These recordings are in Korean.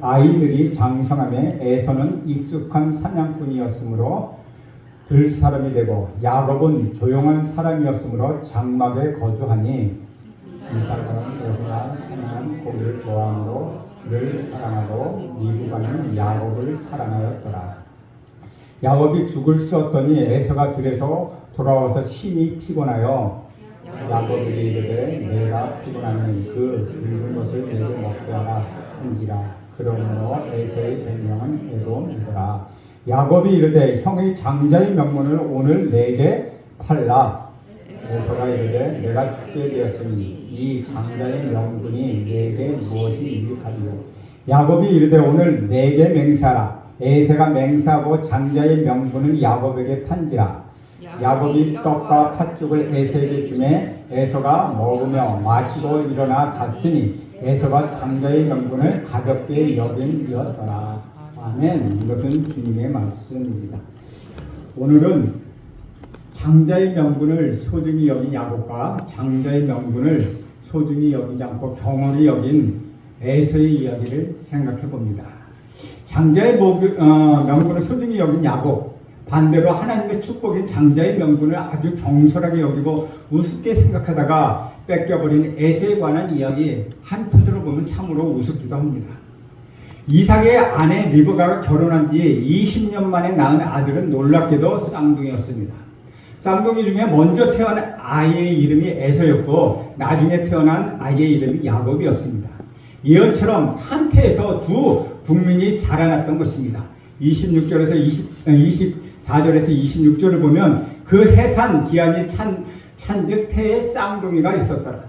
아이들이 장성함에 에서는 익숙한 사냥꾼이었으므로 들 사람이 되고 야곱은 조용한 사람이었으므로 장막에 거주하니 이삭은 에서가 사냥한 고기를 좋아함으로 늘 사랑하고 미브가는 야곱을 사랑하였더라. 야곱이 죽을 수 없더니 에서가 들에서 돌아와서 심히 피곤하여 야곱이 이르되 내가 피곤하니 그 굵은 것을 내게 먹게 하라 한지라. 그러므로 에서의 별명은 에돔이더라. 야곱이 이르되 형의 장자의 명분을 오늘 내게 팔라. 에서가 이르되 내가 죽게 되었으니 이 장자의 명분이 내게 무엇이 유익하리요. 야곱이 이르되 오늘 내게 맹세하라. 에서가 맹세하고 장자의 명분을 야곱에게 판지라. 야곱이 떡과 팥죽을 에서에게 주매 에서가 먹으며 마시고 일어나 갔으니 에서가 장자의 명분을 가볍게 여김이었더라. 아멘. 이것은 주님의 말씀입니다. 오늘은 장자의 명분을 소중히 여긴 야곱과 장자의 명분을 소중히 여기지 않고 경홀히 여긴 에서의 이야기를 생각해 봅니다. 장자의 명분을 소중히 여긴 야곱, 반대로 하나님의 축복인 장자의 명분을 아주 경솔하게 여기고 우습게 생각하다가 뺏겨버린 에서에 관한 이야기, 한편으로 보면 참으로 우습기도 합니다. 이삭의 아내 리브가가 결혼한 지 20년 만에 낳은 아들은 놀랍게도 쌍둥이였습니다. 쌍둥이 중에 먼저 태어난 아이의 이름이 에서였고 나중에 태어난 아이의 이름이 야곱이었습니다. 예언처럼 한 태에서 두 국민이 자라났던 것입니다. 24절에서 26절을 보면 그 해산 기한이 찬즉 태에 쌍둥이가 있었더라.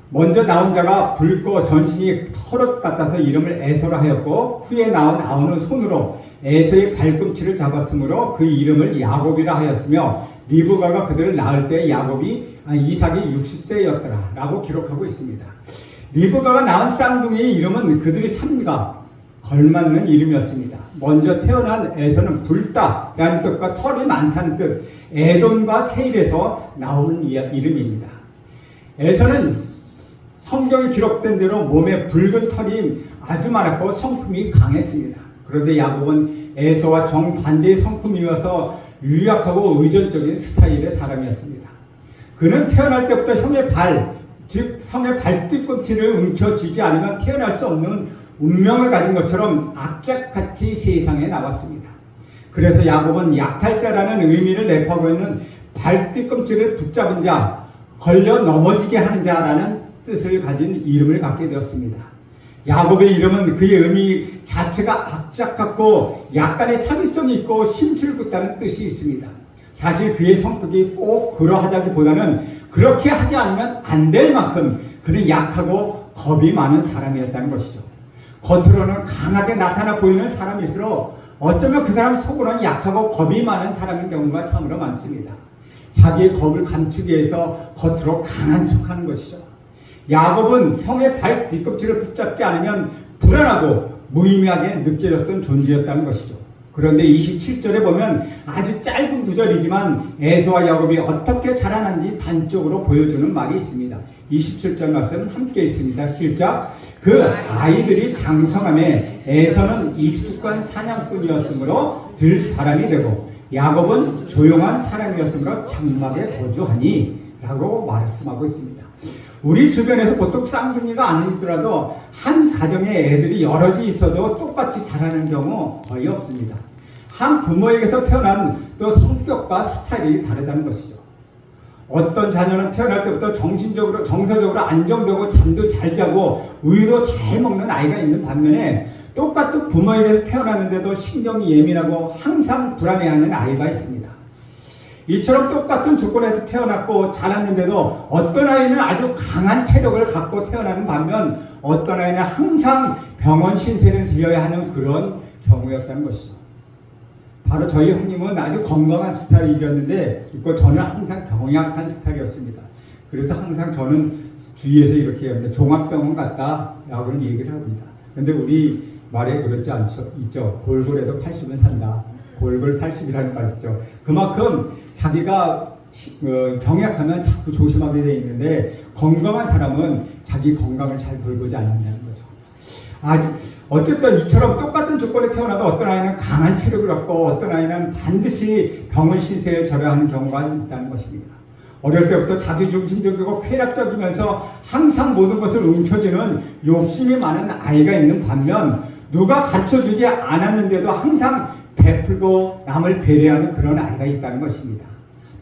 먼저 나온 자가 붉고 전신이 털옷 같아서 이름을 에서라 하였고 후에 나온 아우는 손으로 에서의 발꿈치를 잡았으므로 그 이름을 야곱이라 하였으며 리브가가 그들을 낳을 때 이삭이 60세였더라 라고 기록하고 있습니다. 리브가가 낳은 쌍둥이의 이름은 그들의 삶과 걸맞는 이름이었습니다. 먼저 태어난 에서는 붉다라는 뜻과 털이 많다는 뜻, 에돔과 세일에서 나오는 이름입니다. 에서는 성경에 기록된 대로 몸에 붉은 털이 아주 많았고 성품이 강했습니다. 그런데 야곱은 에서와 정반대의 성품이어서 유약하고 의존적인 스타일의 사람이었습니다. 그는 태어날 때부터 형의 성의 발뒤꿈치를 움켜쥐지 않으면 태어날 수 없는 운명을 가진 것처럼 악착같이 세상에 나왔습니다. 그래서 야곱은 약탈자라는 의미를 내포하고 있는 발뒤꿈치를 붙잡은 자, 걸려 넘어지게 하는 자라는 뜻을 가진 이름을 갖게 되었습니다. 야곱의 이름은 그의 의미 자체가 악착같고 약간의 사기성이 있고 심술궂다는 뜻이 있습니다. 사실 그의 성격이 꼭 그러하다기보다는 그렇게 하지 않으면 안 될 만큼 그는 약하고 겁이 많은 사람이었다는 것이죠. 겉으로는 강하게 나타나 보이는 사람일수록 어쩌면 그 사람 속으로는 약하고 겁이 많은 사람인 경우가 참으로 많습니다. 자기의 겁을 감추기 위해서 겉으로 강한 척하는 것이죠. 야곱은 형의 발 뒤꿈치를 붙잡지 않으면 불안하고 무의미하게 느껴졌던 존재였다는 것이죠. 그런데 27절에 보면 아주 짧은 구절이지만 에서와 야곱이 어떻게 자라난지 단적으로 보여주는 말이 있습니다. 27절 말씀 함께 있습니다. 시작. 그 아이들이 장성함에 에서는 익숙한 사냥꾼이었으므로 들 사람이 되고 야곱은 조용한 사람이었으므로 장막에 거주하니 라고 말씀하고 있습니다. 우리 주변에서 보통 쌍둥이가 아니더라도 한 가정에 애들이 여럿이 있어도 똑같이 자라는 경우 거의 없습니다. 한 부모에게서 태어난 또 성격과 스타일이 다르다는 것이죠. 어떤 자녀는 태어날 때부터 정서적으로 안정되고 잠도 잘 자고 우유도 잘 먹는 아이가 있는 반면에 똑같은 부모에게서 태어났는데도 신경이 예민하고 항상 불안해하는 아이가 있습니다. 이처럼 똑같은 조건에서 태어났고 자랐는데도 어떤 아이는 아주 강한 체력을 갖고 태어나는 반면 어떤 아이는 항상 병원 신세를 지어야 하는 그런 경우였다는 것이죠. 바로 저희 형님은 아주 건강한 스타일이었는데 저는 항상 병약한 스타일이었습니다. 그래서 항상 저는 주위에서 이렇게 합니다. 종합병원 갔다라고 얘기를 합니다. 그런데 우리 말에 그렇지 있죠. 골골해도 80은 산다. 골골 80이라는 말 있죠. 그만큼 자기가 병약하면 자꾸 조심하게 돼 있는데 건강한 사람은 자기 건강을 잘 돌보지 않는다는 거죠. 아주 어쨌든 이처럼 똑같은 조건에 태어나도 어떤 아이는 강한 체력을 갖고 어떤 아이는 반드시 병을 신세에 절여야 하는 경우가 있다는 것입니다. 어릴 때부터 자기중심적이고 쾌락적이면서 항상 모든 것을 움켜쥐는 욕심이 많은 아이가 있는 반면 누가 가르쳐주지 않았는데도 항상 베풀고 남을 배려하는 그런 아이가 있다는 것입니다.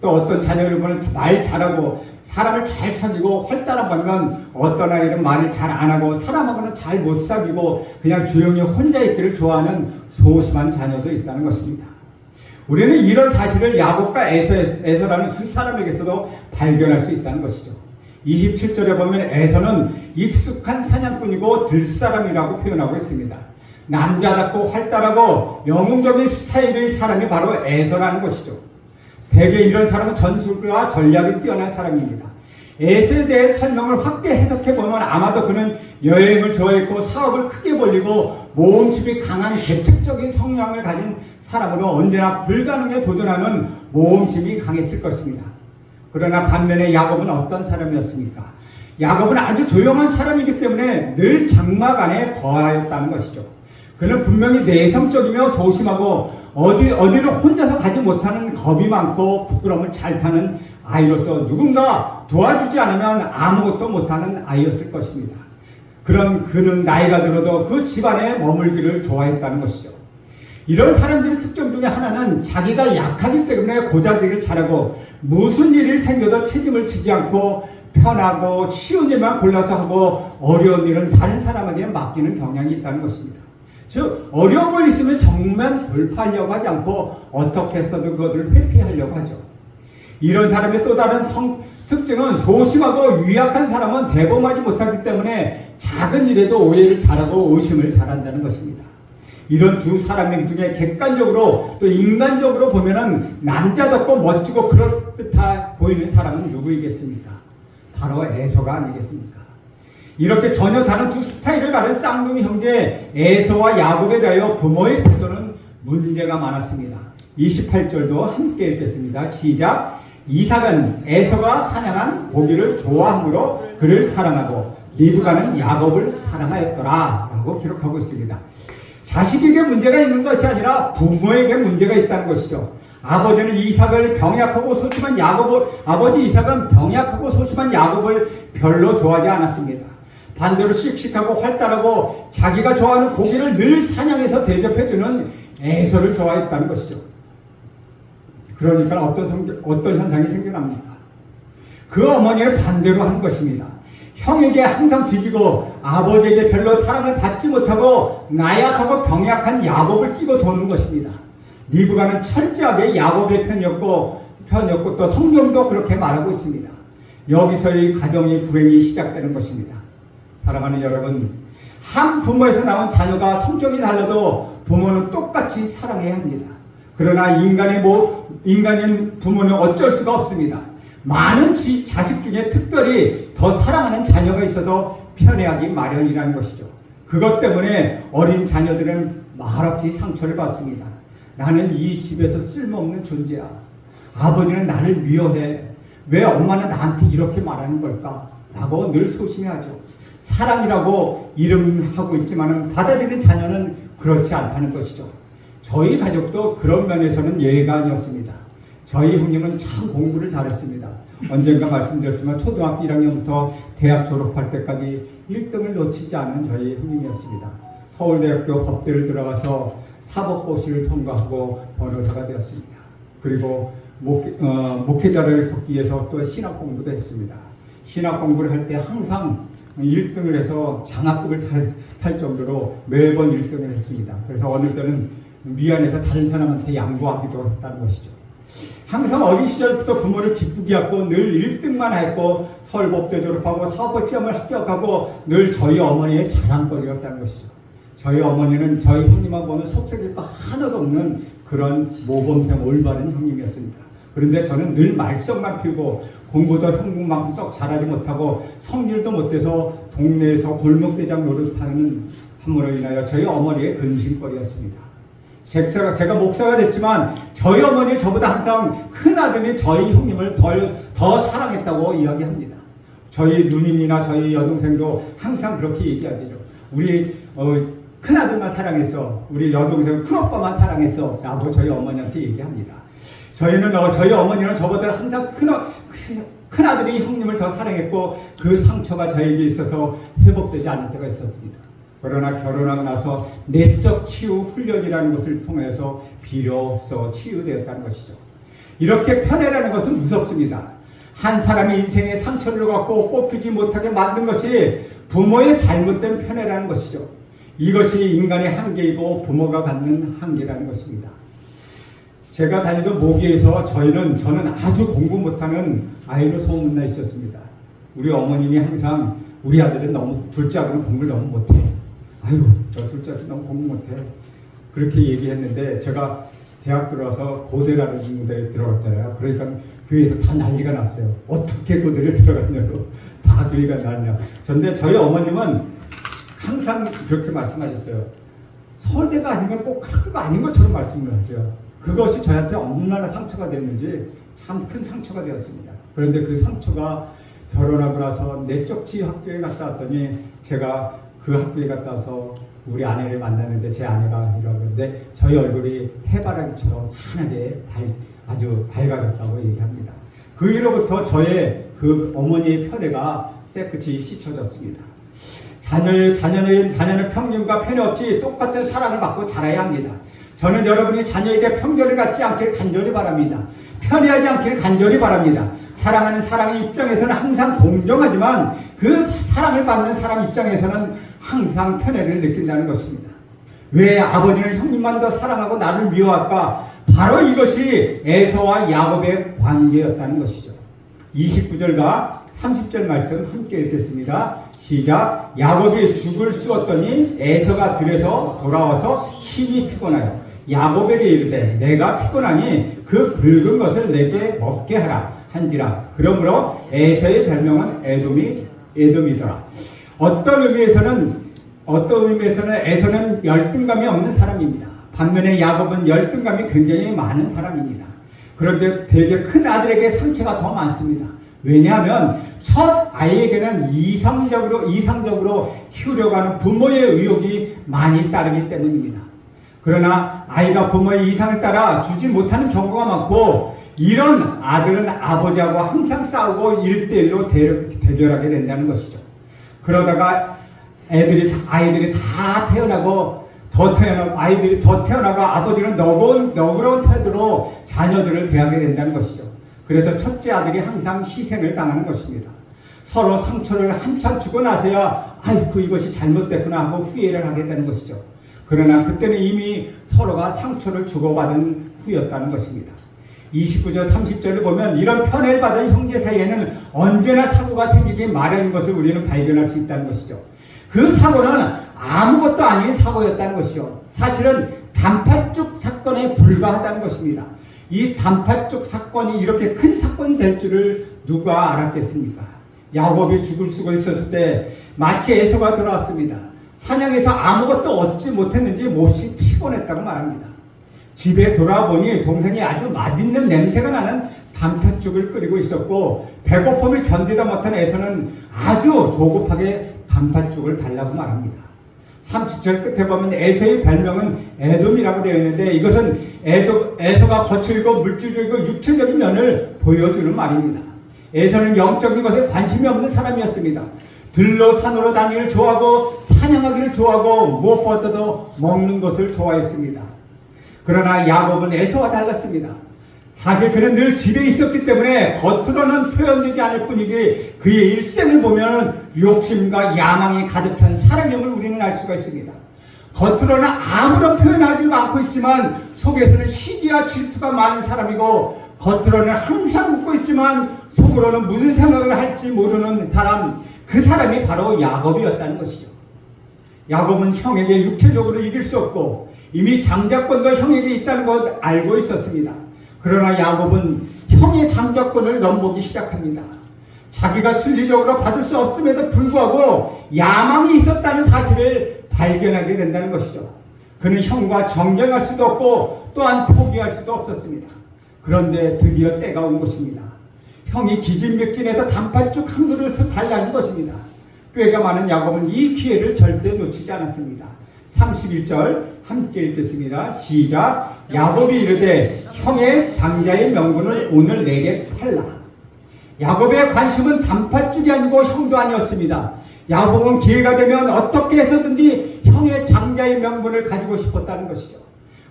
또 어떤 자녀를 보면 말 잘하고 사람을 잘 사귀고 활달한 반면 어떤 아이는 말을 잘 안 하고 사람하고는 잘 못 사귀고 그냥 조용히 혼자 있기를 좋아하는 소심한 자녀도 있다는 것입니다. 우리는 이런 사실을 야곱과 에서라는 두 사람에게서도 발견할 수 있다는 것이죠. 27절에 보면 에서는 익숙한 사냥꾼이고 들사람이라고 표현하고 있습니다. 남자답고 활달하고 영웅적인 스타일의 사람이 바로 에서라는 것이죠. 대개 이런 사람은 전술과 전략이 뛰어난 사람입니다. 에서에 대해 설명을 확대 해석해보면 아마도 그는 여행을 좋아했고 사업을 크게 벌리고 모험심이 강한 계책적인 성향을 가진 사람으로 언제나 불가능에 도전하는 모험심이 강했을 것입니다. 그러나 반면에 야곱은 어떤 사람이었습니까? 야곱은 아주 조용한 사람이기 때문에 늘 장막 안에 거하였다는 것이죠. 그는 분명히 내성적이며 소심하고 어디를 혼자서 가지 못하는 겁이 많고 부끄러움을 잘 타는 아이로서 누군가 도와주지 않으면 아무것도 못하는 아이였을 것입니다. 그런 그는 나이가 들어도 그 집안에 머물기를 좋아했다는 것이죠. 이런 사람들의 특징 중에 하나는 자기가 약하기 때문에 고자질을 잘하고 무슨 일이 생겨도 책임을 지지 않고 편하고 쉬운 일만 골라서 하고 어려운 일은 다른 사람에게 맡기는 경향이 있다는 것입니다. 즉 어려움을 있으면 정면 돌파하려고 하지 않고 어떻게 해서든 그것을 회피하려고 하죠. 이런 사람의 또 다른 특징은 소심하고 유약한 사람은 대범하지 못하기 때문에 작은 일에도 오해를 잘하고 의심을 잘한다는 것입니다. 이런 두 사람 중에 객관적으로 또 인간적으로 보면은 남자답고 멋지고 그럴듯해 보이는 사람은 누구이겠습니까? 바로 에서가 아니겠습니까? 이렇게 전혀 다른 두 스타일을 가진 쌍둥이 형제 에서와 야곱에 대하여 부모의 태도는 문제가 많았습니다. 28절도 함께 읽겠습니다. 시작. 이삭은 에서가 사냥한 고기를 좋아함으로 그를 사랑하고 리브가는 야곱을 사랑하였더라 라고 기록하고 있습니다. 자식에게 문제가 있는 것이 아니라 부모에게 문제가 있다는 것이죠. 아버지는 이삭을 병약하고 소심한 아버지 이삭은 병약하고 소심한 야곱을 별로 좋아하지 않았습니다. 반대로 씩씩하고 활달하고 자기가 좋아하는 고기를 늘 사냥해서 대접해주는 에서를 좋아했다는 것이죠. 그러니까 어떤 현상이 생겨납니까? 그 어머니를 반대로 하는 것입니다. 형에게 항상 뒤지고 아버지에게 별로 사랑을 받지 못하고 나약하고 병약한 야곱을 끼고 도는 것입니다. 리브가는 철저하게 야곱의 편이었고 또 성경도 그렇게 말하고 있습니다. 여기서의 가정의 불행이 시작되는 것입니다. 사랑하는 여러분, 한 부모에서 나온 자녀가 성격이 달라도 부모는 똑같이 사랑해야 합니다. 그러나 인간인 부모는 어쩔 수가 없습니다. 많은 자식 중에 특별히 더 사랑하는 자녀가 있어서 편애하기 마련이라는 것이죠. 그것 때문에 어린 자녀들은 말없이 상처를 받습니다. 나는 이 집에서 쓸모없는 존재야. 아버지는 나를 미워해. 왜 엄마는 나한테 이렇게 말하는 걸까? 라고 늘 소심해하죠. 사랑이라고 이름하고 있지만 받아들이는 자녀는 그렇지 않다는 것이죠. 저희 가족도 그런 면에서는 예외가 아니었습니다. 저희 형님은 참 공부를 잘했습니다. 언젠가 말씀드렸지만 초등학교 1학년부터 대학 졸업할 때까지 1등을 놓치지 않은 저희 형님이었습니다. 서울대학교 법대를 들어가서 사법고시를 통과하고 변호사가 되었습니다. 그리고 목회자를 걷기 위해서 또 신학 공부도 했습니다. 신학 공부를 할 때 항상 1등을 해서 장학금을 탈 정도로 매번 1등을 했습니다. 그래서 어느 때는 미안해서 다른 사람한테 양보하기도 했다는 것이죠. 항상 어린 시절부터 부모를 기쁘게 하고 늘 1등만 했고 서울법대 졸업하고 사법 시험을 합격하고 늘 저희 어머니의 자랑거리였다는 것이죠. 저희 어머니는 저희 형님하고는 속색일 거 하나도 없는 그런 모범생 올바른 형님이었습니다. 그런데 저는 늘 말썽만 피우고 공부도 형님만큼 썩 잘하지 못하고 성질도 못돼서 동네에서 골목대장 노릇하는 함으로 인하여 저희 어머니의 근심거리였습니다. 제가 목사가 됐지만 저희 어머니 저보다 항상 큰아들이 저희 형님을 더 사랑했다고 이야기합니다. 저희 누님이나 저희 여동생도 항상 그렇게 얘기하죠. 우리 큰아들만 사랑했어. 우리 여동생은 큰오빠만 사랑했어. 라고 저희 어머니한테 얘기합니다. 저희 어머니는 저보다 항상 큰아들이 형님을 더 사랑했고 그 상처가 저에게 있어서 회복되지 않을 때가 있었습니다. 그러나 결혼하고 나서 내적 치유 훈련이라는 것을 통해서 비로소 치유되었다는 것이죠. 이렇게 편애라는 것은 무섭습니다. 한 사람의 인생에 상처를 갖고 뽑히지 못하게 만든 것이 부모의 잘못된 편애라는 것이죠. 이것이 인간의 한계이고 부모가 갖는 한계라는 것입니다. 제가 다니던 모기에서 저는 아주 공부 못하는 아이로 소문나 있었습니다. 우리 어머님이 항상 우리 아들은 둘째 아들은 공부를 너무 못해. 아이고 저 둘째 아들 너무 공부 못해. 그렇게 얘기했는데 제가 대학 들어와서 고대라는 데에 들어갔잖아요. 그러니까 교회에서 다 난리가 났어요. 어떻게 고대를 들어갔냐고 다 교회가 났냐. 그런데 저희 어머님은 항상 그렇게 말씀하셨어요. 서울대가 아니면 꼭 학교가 아닌 것처럼 말씀을 하세요. 그것이 저한테 얼마나 상처가 됐는지 참 큰 상처가 되었습니다. 그런데 그 상처가 결혼하고 나서 내적 치유 학교에 갔다 왔더니 제가 그 학교에 갔다 와서 우리 아내를 만났는데 제 아내가 이러는데 저희 얼굴이 해바라기처럼 환하게 아주 밝아졌다고 얘기합니다. 그 이후로부터 저의 그 어머니의 편애가 쇠끝이 씻혀졌습니다. 자녀는 평균과 편애 없이 똑같은 사랑을 받고 자라야 합니다. 저는 여러분이 자녀에게 편견을 갖지 않길 간절히 바랍니다. 편애하지 않길 간절히 바랍니다. 사랑하는 사람의 입장에서는 항상 공정하지만 그 사랑을 받는 사람 입장에서는 항상 편애를 느낀다는 것입니다. 왜 아버지는 형님만 더 사랑하고 나를 미워할까? 바로 이것이 에서와 야곱의 관계였다는 것이죠. 29절과 30절 말씀 함께 읽겠습니다. 시작. 야곱이 죽을 쑤었더니 에서가 들에서 돌아와서 힘이 피곤하여 야곱에게 이르되 내가 피곤하니 그 붉은 것을 내게 먹게 하라 한지라. 그러므로 에서의 별명은 에돔이더라. 어떤 의미에서는 에서는 열등감이 없는 사람입니다. 반면에 야곱은 열등감이 굉장히 많은 사람입니다. 그런데 되게 큰 아들에게 상처가 더 많습니다. 왜냐하면 첫 아이에게는 이상적으로 키우려고 하는 부모의 의욕이 많이 따르기 때문입니다. 그러나 아이가 부모의 이상을 따라 주지 못하는 경우가 많고 이런 아들은 아버지하고 항상 싸우고 1대1로 대결하게 된다는 것이죠. 그러다가 아이들이 다 태어나고 아이들이 더 태어나고 아버지는 너그러운 태도로 자녀들을 대하게 된다는 것이죠. 그래서 첫째 아들이 항상 희생을 당하는 것입니다. 서로 상처를 한참 주고 나서야 아이고 이것이 잘못됐구나 하고 후회를 하게 되는 것이죠. 그러나 그때는 이미 서로가 상처를 주고받은 후였다는 것입니다. 29절 30절을 보면 이런 편애를 받은 형제 사이에는 언제나 사고가 생기기 마련인 것을 우리는 발견할 수 있다는 것이죠. 그 사고는 아무것도 아닌 사고였다는 것이죠. 사실은 단팥죽 사건에 불과하다는 것입니다. 이 단팥죽 사건이 이렇게 큰 사건이 될 줄을 누가 알았겠습니까? 야곱이 죽을 수가 있었을 때 마치 에서가 돌아왔습니다. 사냥에서 아무것도 얻지 못했는지 몹시 피곤했다고 말합니다. 집에 돌아보니 동생이 아주 맛있는 냄새가 나는 단팥죽을 끓이고 있었고 배고픔을 견디다 못한 에서는 아주 조급하게 단팥죽을 달라고 말합니다. 30절 끝에 보면 에서의 별명은 에돔이라고 되어 있는데 이것은 에서가 거칠고 물질적이고 육체적인 면을 보여주는 말입니다. 에서는 영적인 것에 관심이 없는 사람이었습니다. 들로 산으로 다니기를 좋아하고 사냥하기를 좋아하고 무엇보다도 먹는 것을 좋아했습니다. 그러나 야곱은 에서와 달랐습니다. 사실 그는 늘 집에 있었기 때문에 겉으로는 표현되지 않을 뿐이지 그의 일생을 보면 욕심과 야망이 가득 찬 사람임을 우리는 알 수가 있습니다. 겉으로는 아무런 표현하지도 않고 있지만 속에서는 시기와 질투가 많은 사람이고 겉으로는 항상 웃고 있지만 속으로는 무슨 생각을 할지 모르는 사람, 그 사람이 바로 야곱이었다는 것이죠. 야곱은 형에게 육체적으로 이길 수 없고 이미 장자권도 형에게 있다는 것 알고 있었습니다. 그러나 야곱은 형의 장자권을 넘보기 시작합니다. 자기가 순리적으로 받을 수 없음에도 불구하고 야망이 있었다는 사실을 발견하게 된다는 것이죠. 그는 형과 정쟁할 수도 없고 또한 포기할 수도 없었습니다. 그런데 드디어 때가 온 것입니다. 형이 기진맥진해서 단팥죽 한 그릇을 달라는 것입니다. 꾀가 많은 야곱은 이 기회를 절대 놓치지 않았습니다. 31절 함께 읽겠습니다. 시작. 야곱이 이르되 형의 장자의 명분을 오늘 내게 팔라. 야곱의 관심은 단팥죽이 아니고 형도 아니었습니다. 야곱은 기회가 되면 어떻게 해서든지 형의 장자의 명분을 가지고 싶었다는 것이죠.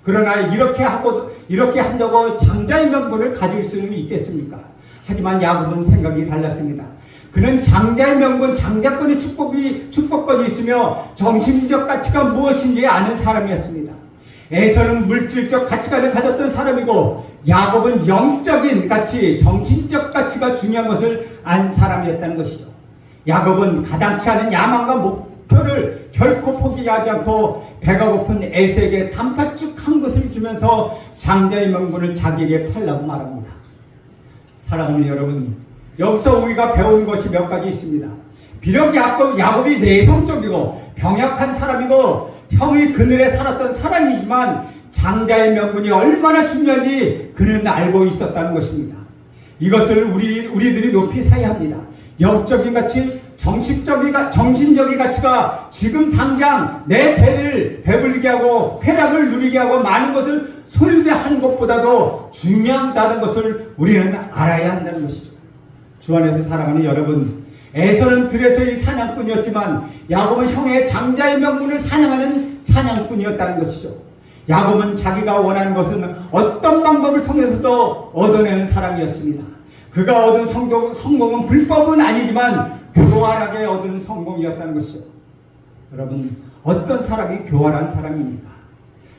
그러나 이렇게 한다고 장자의 명분을 가질 수는 있겠습니까? 하지만 야곱은 생각이 달랐습니다. 그는 장자의 명분, 장자권의 축복권이 있으며 정신적 가치가 무엇인지 아는 사람이었습니다. 에서는 물질적 가치관을 가졌던 사람이고 야곱은 영적인 가치, 정신적 가치가 중요한 것을 안 사람이었다는 것이죠. 야곱은 가당치 않은 야망과 목표를 결코 포기하지 않고 배가 고픈 에서에게 단팥죽 한 것을 주면서 장자의 명분을 자기에게 팔라고 말합니다. 사랑하는 여러분, 여기서 우리가 배운 것이 몇 가지 있습니다. 비록 야곱이 내성적이고 병약한 사람이고 형의 그늘에 살았던 사람이지만 장자의 명분이 얼마나 중요한지 그는 알고 있었다는 것입니다. 이것을 우리들이 높이 사야 합니다. 영적인 가치, 정신적인 가치가 지금 당장 내 배를 배불리게 하고 쾌락을 누리게 하고 많은 것을 소유하게 하는 것보다도 중요하다는 것을 우리는 알아야 한다는 것이죠. 주 안에서 사랑하는 여러분, 에서는 들에서의 사냥꾼이었지만 야곱은 형의 장자의 명분을 사냥하는 사냥꾼이었다는 것이죠. 야곱은 자기가 원하는 것은 어떤 방법을 통해서도 얻어내는 사람이었습니다. 그가 얻은 성공은 불법은 아니지만 교활하게 얻은 성공이었다는 것이죠. 여러분, 어떤 사람이 교활한 사람입니까?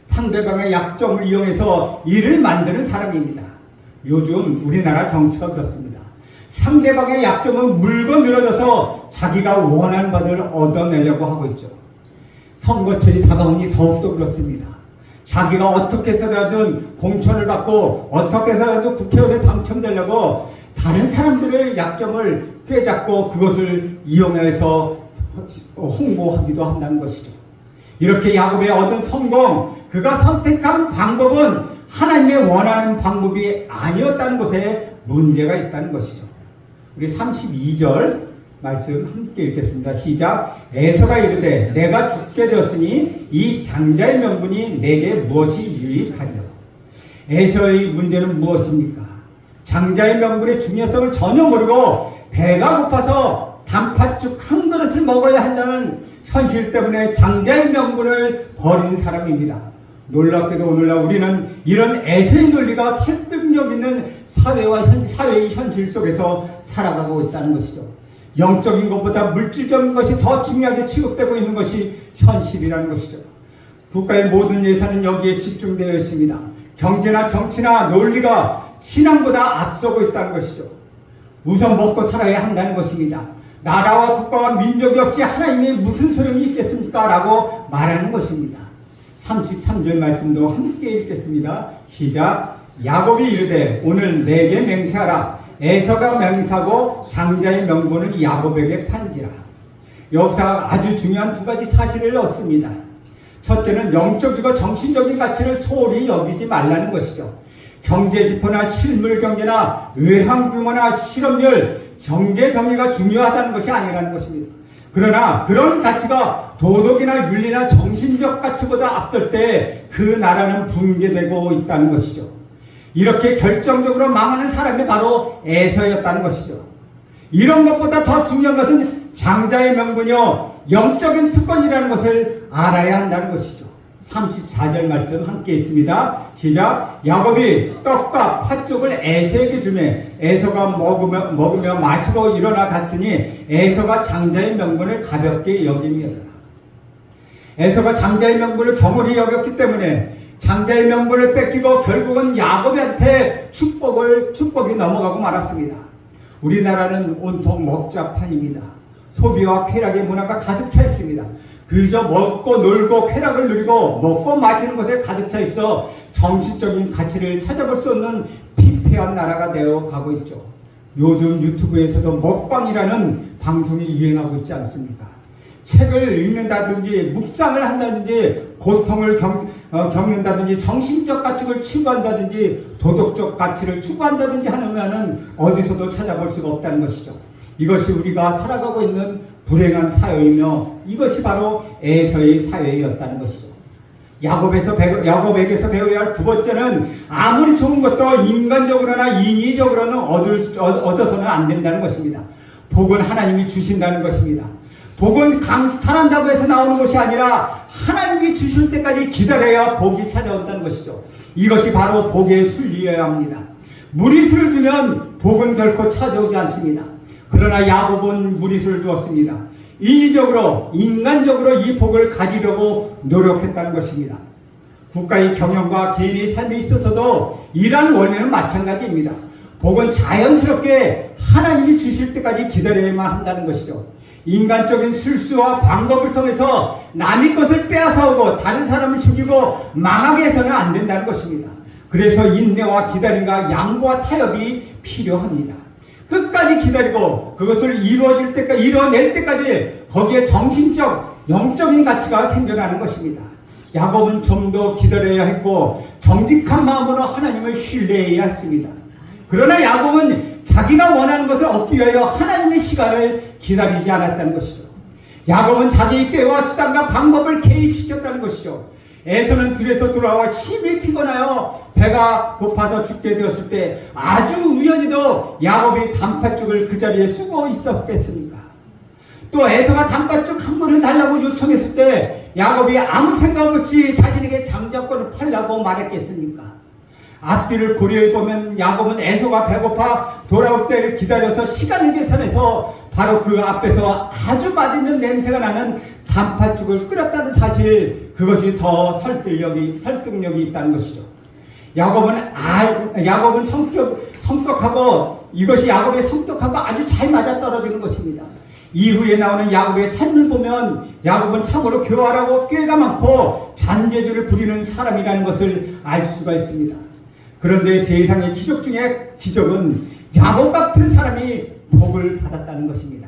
상대방의 약점을 이용해서 일을 만드는 사람입니다. 요즘 우리나라 정치가 그렇습니다. 상대방의 약점은 물고 늘어져서 자기가 원하는 바를 얻어내려고 하고 있죠. 선거철이 다가오니 더욱더 그렇습니다. 자기가 어떻게 해서라도 공천을 받고 어떻게 해서라도 국회의원에 당첨되려고 다른 사람들의 약점을 꿰잡고 그것을 이용해서 홍보하기도 한다는 것이죠. 이렇게 야곱의 얻은 성공, 그가 선택한 방법은 하나님의 원하는 방법이 아니었다는 것에 문제가 있다는 것이죠. 우리 32절 말씀 함께 읽겠습니다. 시작. 에서가 이르되 내가 죽게 되었으니 이 장자의 명분이 내게 무엇이 유익하리요. 에서의 문제는 무엇입니까? 장자의 명분의 중요성을 전혀 모르고 배가 고파서 단팥죽 한 그릇을 먹어야 한다는 현실 때문에 장자의 명분을 버린 사람입니다. 놀랍게도 오늘날 우리는 이런 에서의 논리가 설득력 있는 사회의 현실 속에서 살아가고 있다는 것이죠. 영적인 것보다 물질적인 것이 더 중요하게 취급되고 있는 것이 현실이라는 것이죠. 국가의 모든 예산은 여기에 집중되어 있습니다. 경제나 정치나 논리가 신앙보다 앞서고 있다는 것이죠. 우선 먹고 살아야 한다는 것입니다. 나라와 국가와 민족이 없이 하나님이 무슨 소용이 있겠습니까? 라고 말하는 것입니다. 33절 말씀도 함께 읽겠습니다. 시작. 야곱이 이르되 오늘 내게 맹세하라. 에서가 맹세하고 장자의 명분을 야곱에게 판지라. 여기서 아주 중요한 두 가지 사실을 얻습니다. 첫째는 영적이고 정신적인 가치를 소홀히 여기지 말라는 것이죠. 경제지표나 실물경제나 외환규모나 실업률, 경제정의가 중요하다는 것이 아니라는 것입니다. 그러나 그런 가치가 도덕이나 윤리나 정신적 가치보다 앞설 때 그 나라는 붕괴되고 있다는 것이죠. 이렇게 결정적으로 망하는 사람이 바로 에서였다는 것이죠. 이런 것보다 더 중요한 것은 장자의 명분이요 영적인 특권이라는 것을 알아야 한다는 것이죠. 34절 말씀 함께 있습니다. 시작. 야곱이 떡과 팥죽을 에서에게 주매 에서가 먹으며 마시고 일어나 갔으니 에서가 장자의 명분을 가볍게 여김이었다. 에서가 장자의 명분을 경홀히 여겼기 때문에 장자의 명분을 뺏기고 결국은 야곱한테 축복이 넘어가고 말았습니다. 우리나라는 온통 먹자판입니다. 소비와 쾌락의 문화가 가득 차 있습니다. 그저 먹고 놀고 쾌락을 누리고 먹고 마시는 것에 가득 차 있어 정신적인 가치를 찾아볼 수 없는 피폐한 나라가 되어 가고 있죠. 요즘 유튜브에서도 먹방이라는 방송이 유행하고 있지 않습니까? 책을 읽는다든지 묵상을 한다든지 고통을 겪는다든지 정신적 가치를 추구한다든지 도덕적 가치를 추구한다든지 하면은 어디서도 찾아볼 수가 없다는 것이죠. 이것이 우리가 살아가고 있는 불행한 사회이며 이것이 바로 에서의 사회였다는 것이죠. 야곱에게서 배워야 할 두 번째는 아무리 좋은 것도 인간적으로나 인위적으로는 얻어서는 안 된다는 것입니다. 복은 하나님이 주신다는 것입니다. 복은 강탈한다고 해서 나오는 것이 아니라 하나님이 주실 때까지 기다려야 복이 찾아온다는 것이죠. 이것이 바로 복의 순리여야 합니다. 무리수를 주면 복은 결코 찾아오지 않습니다. 그러나 야곱은 무리수를 주었습니다. 인위적으로 인간적으로 이 복을 가지려고 노력했다는 것입니다. 국가의 경영과 개인의 삶에 있어서도 이러한 원리는 마찬가지입니다. 복은 자연스럽게 하나님이 주실 때까지 기다려야만 한다는 것이죠. 인간적인 실수와 방법을 통해서 남의 것을 빼앗아오고 다른 사람을 죽이고 망하게 해서는 안 된다는 것입니다. 그래서 인내와 기다림과 양보와 타협이 필요합니다. 끝까지 기다리고 그것을 이루어낼 때까지 거기에 정신적, 영적인 가치가 생겨나는 것입니다. 야곱은 좀 더 기다려야 했고 정직한 마음으로 하나님을 신뢰해야 했습니다. 그러나 야곱은 자기가 원하는 것을 얻기 위하여 하나님의 시간을 기다리지 않았다는 것이죠. 야곱은 자기의 때와 수단과 방법을 개입시켰다는 것이죠. 에서는 들에서 돌아와 심히 피곤하여 배가 고파서 죽게 되었을 때 아주 우연히도 야곱이 단팥죽을 그 자리에 쓰고 있었겠습니까? 또 에서가 단팥죽 한 그릇 달라고 요청했을 때 야곱이 아무 생각 없이 자신에게 장자권을 팔라고 말했겠습니까? 앞뒤를 고려해보면 야곱은 에서가 배고파 돌아올 때를 기다려서 시간을 계산해서 바로 그 앞에서 아주 맛있는 냄새가 나는 단팥죽을 끓였다는 사실, 그것이 더 설득력이 있다는 것이죠. 야곱은 성격하고 이것이 야곱의 성격하고 아주 잘 맞아떨어지는 것입니다. 이후에 나오는 야곱의 삶을 보면 야곱은 참으로 교활하고 꾀가 많고 잔재주를 부리는 사람이라는 것을 알 수가 있습니다. 그런데 세상의 기적 중에 기적은 야곱 같은 사람이 복을 받았다는 것입니다.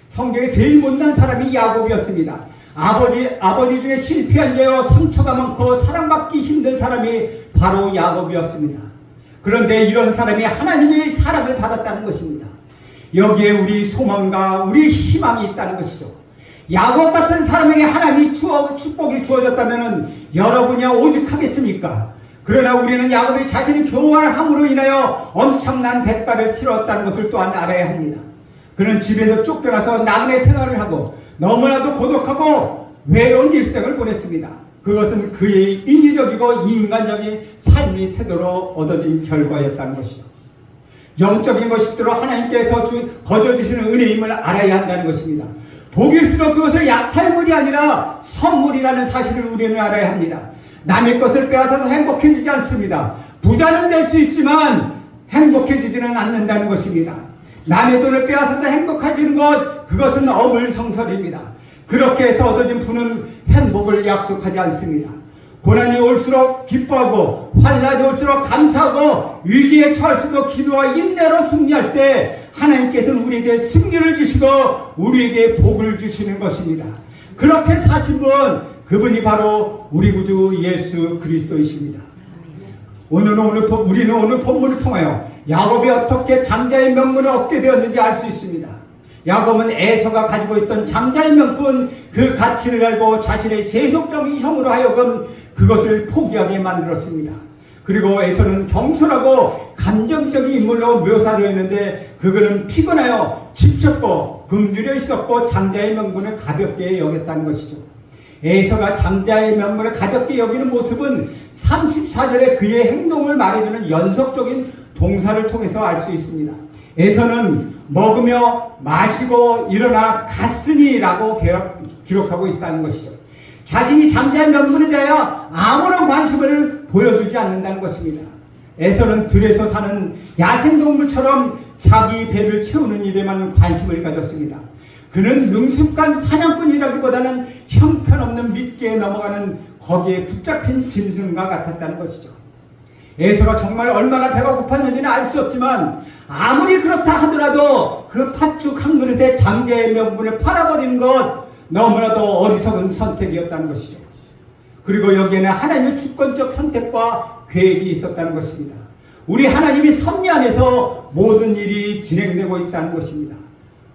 성경에 제일 못난 사람이 야곱이었습니다. 아버지 중에 실패한 자요 상처가 많고 사랑받기 힘든 사람이 바로 야곱이었습니다. 그런데 이런 사람이 하나님의 사랑을 받았다는 것입니다. 여기에 우리 소망과 우리 희망이 있다는 것이죠. 야곱 같은 사람에게 하나님이 축복이 주어졌다면 여러분이 오죽하겠습니까? 그러나 우리는 야곱이 자신의 교활함으로 인하여 엄청난 대가를 치렀다는 것을 또한 알아야 합니다. 그는 집에서 쫓겨나서 나그네 생활을 하고 너무나도 고독하고 외로운 일생을 보냈습니다. 그것은 그의 인위적이고 인간적인 삶의 태도로 얻어진 결과였다는 것이죠. 영적인 것들로 하나님께서 거저주시는 은혜임을 알아야 한다는 것입니다. 복일수록 그것을 약탈물이 아니라 선물이라는 사실을 우리는 알아야 합니다. 남의 것을 빼앗아서 행복해지지 않습니다. 부자는 될 수 있지만 행복해지지는 않는다는 것입니다. 남의 돈을 빼앗아서 행복해지는 그것은 어물성설입니다. 그렇게 해서 얻어진 부는 행복을 약속하지 않습니다. 고난이 올수록 기뻐하고 환난이 올수록 감사하고 위기에 처할수록 기도와 인내로 승리할 때 하나님께서는 우리에게 승리를 주시고 우리에게 복을 주시는 것입니다. 그렇게 사신 분, 그분이 바로 우리 구주 예수 그리스도이십니다. 우리는 오늘 본문을 통하여 야곱이 어떻게 장자의 명분을 얻게 되었는지 알 수 있습니다. 야곱은 에서가 가지고 있던 장자의 명분, 그 가치를 알고 자신의 세속적인 형으로 하여금 그것을 포기하게 만들었습니다. 그리고 에서는 경솔하고 감정적인 인물로 묘사되어 있는데 그는 피곤하여 지쳤고 굶주려 있었고 장자의 명분을 가볍게 여겼다는 것이죠. 에서가 장자의 명분을 가볍게 여기는 모습은 34절에 그의 행동을 말해주는 연속적인 동사를 통해서 알 수 있습니다. 에서는 먹으며 마시고 일어나 갔으니 라고 기록하고 있다는 것이죠. 자신이 장자의 명분에 대하여 아무런 관심을 보여주지 않는다는 것입니다. 에서는 들에서 사는 야생동물처럼 자기 배를 채우는 일에만 관심을 가졌습니다. 그는 능숙한 사냥꾼이라기보다는 형편없는 미끼에 넘어가는 거기에 붙잡힌 짐승과 같았다는 것이죠. 에서가 정말 얼마나 배가 고팠는지는 알 수 없지만 아무리 그렇다 하더라도 그 팥죽 한 그릇에 장자의 명분을 팔아버리는 것 너무나도 어리석은 선택이었다는 것이죠. 그리고 여기에는 하나님의 주권적 선택과 계획이 있었다는 것입니다. 우리 하나님이 섭리 안에서 모든 일이 진행되고 있다는 것입니다.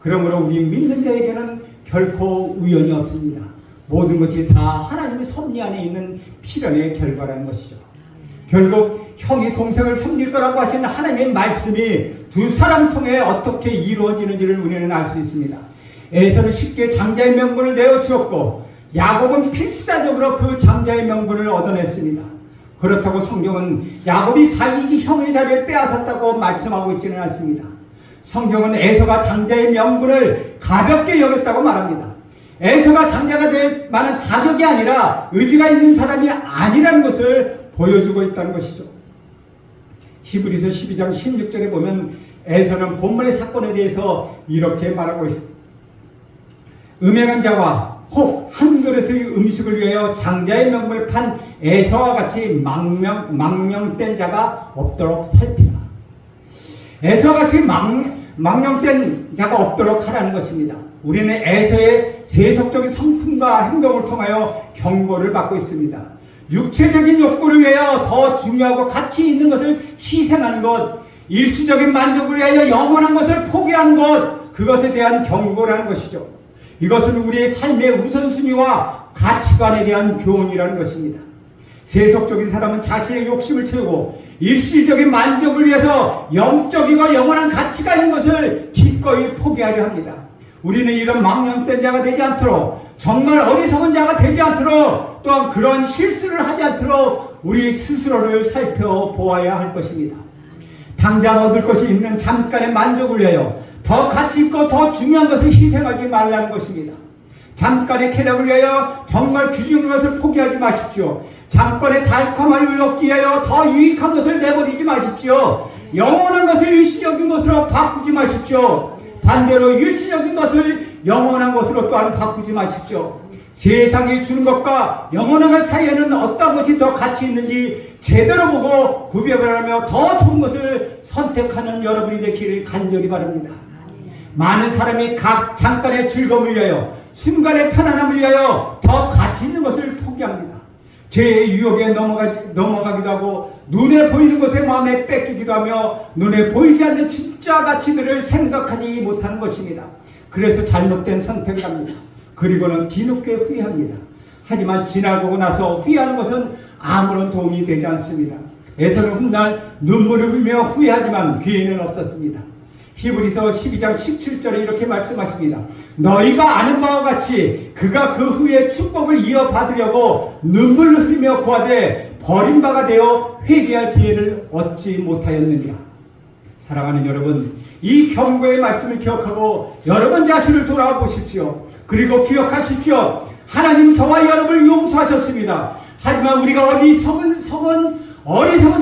그러므로 우리 믿는 자에게는 결코 우연이 없습니다. 모든 것이 다 하나님의 섭리 안에 있는 필연의 결과라는 것이죠. 결국 형이 동생을 섬길 거라고 하시는 하나님의 말씀이 두 사람 통해 어떻게 이루어지는지를 우리는 알 수 있습니다. 에서는 쉽게 장자의 명분을 내어주었고 야곱은 필사적으로 그 장자의 명분을 얻어냈습니다. 그렇다고 성경은 야곱이 자기 형의 자리를 빼앗았다고 말씀하고 있지는 않습니다. 성경은 에서가 장자의 명분을 가볍게 여겼다고 말합니다. 에서가 장자가 될 만한 자격이 아니라 의지가 있는 사람이 아니라는 것을 보여주고 있다는 것이죠. 히브리서 12장 16절에 보면 에서는 본문의 사건에 대해서 이렇게 말하고 있습니다. 음행한 자와 혹 한 그릇의 음식을 위하여 장자의 명분을 판 에서와 같이 망령된 자가 없도록 살피라. 에서와 같이 망령된 자가 없도록 하라는 것입니다. 우리는 에서의 세속적인 성품과 행동을 통하여 경고를 받고 있습니다. 육체적인 욕구를 위하여 더 중요하고 가치 있는 것을 희생하는 것, 일시적인 만족을 위하여 영원한 것을 포기하는 것, 그것에 대한 경고라는 것이죠. 이것은 우리의 삶의 우선순위와 가치관에 대한 교훈이라는 것입니다. 세속적인 사람은 자신의 욕심을 채우고 일시적인 만족을 위해서 영적이고 영원한 가치가 있는 것을 기꺼이 포기하려 합니다. 우리는 이런 망령된 자가 되지 않도록, 정말 어리석은 자가 되지 않도록, 또한 그런 실수를 하지 않도록 우리 스스로를 살펴보아야 할 것입니다. 당장 얻을 것이 있는 잠깐의 만족을 위하여 더 가치 있고 더 중요한 것을 희생하지 말라는 것입니다. 잠깐의 쾌락을 위하여 정말 귀중한 것을 포기하지 마십시오. 잠깐의 달콤함을 얻기 위하여 더 유익한 것을 내버리지 마십시오. 영원한 것을 일시적인 것으로 바꾸지 마십시오. 반대로 일시적인 것을 영원한 것으로 또한 바꾸지 마십시오. 세상이 주는 것과 영원한 것 사이에는 어떤 것이 더 가치 있는지 제대로 보고 구별을 하며 더 좋은 것을 선택하는 여러분이 되기를 간절히 바랍니다. 많은 사람이 각 잠깐의 즐거움을 위하여, 순간의 편안함을 위하여 더 가치 있는 것을 포기합니다. 죄의 유혹에 넘어가기도 하고 눈에 보이는 것에 마음에 뺏기기도 하며 눈에 보이지 않는 진짜 가치들을 생각하지 못하는 것입니다. 그래서 잘못된 선택을 합니다. 그리고는 뒤늦게 후회합니다. 하지만 지나고 나서 후회하는 것은 아무런 도움이 되지 않습니다. 에서는 훗날 눈물을 흘며 후회하지만 기회는 없었습니다. 히브리서 12장 17절에 이렇게 말씀하십니다. 너희가 아는 바와 같이 그가 그 후에 축복을 이어받으려고 눈물을 흘리며 구하되 버린 바가 되어 회개할 기회를 얻지 못하였느니라. 사랑하는 여러분, 이 경고의 말씀을 기억하고 여러분 자신을 돌아보십시오. 그리고 기억하십시오. 하나님 저와 여러분을 용서하셨습니다. 하지만 우리가 어리석은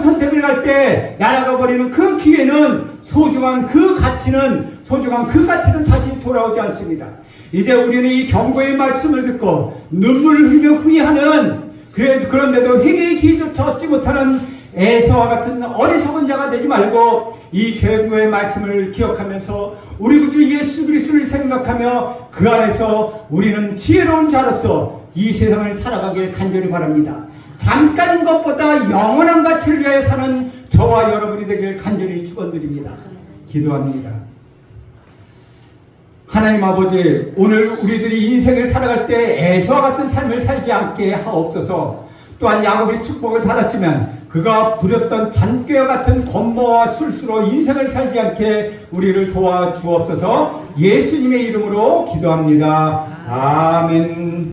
선택을 할 때 날아가 버리는 그 기회는 소중한 그 가치는 다시 돌아오지 않습니다. 이제 우리는 이 경고의 말씀을 듣고 눈물을 흘려 후회하는, 그런데도 회개의 기회조차 얻지 못하는 에서와 같은 어리석은 자가 되지 말고 이 경고의 말씀을 기억하면서 우리 구주 예수 그리스도를 생각하며 그 안에서 우리는 지혜로운 자로서 이 세상을 살아가길 간절히 바랍니다. 잠깐인 것보다 영원한 가치를 위하여 사는 저와 여러분이 되길 간절히 축원드립니다. 기도합니다. 하나님 아버지, 오늘 우리들이 인생을 살아갈 때 에서와 같은 삶을 살지 않게 하옵소서. 또한 야곱이 축복을 받았지만 그가 부렸던 잔꾀와 같은 권모와 술수로 인생을 살지 않게 우리를 도와주옵소서. 예수님의 이름으로 기도합니다. 아멘.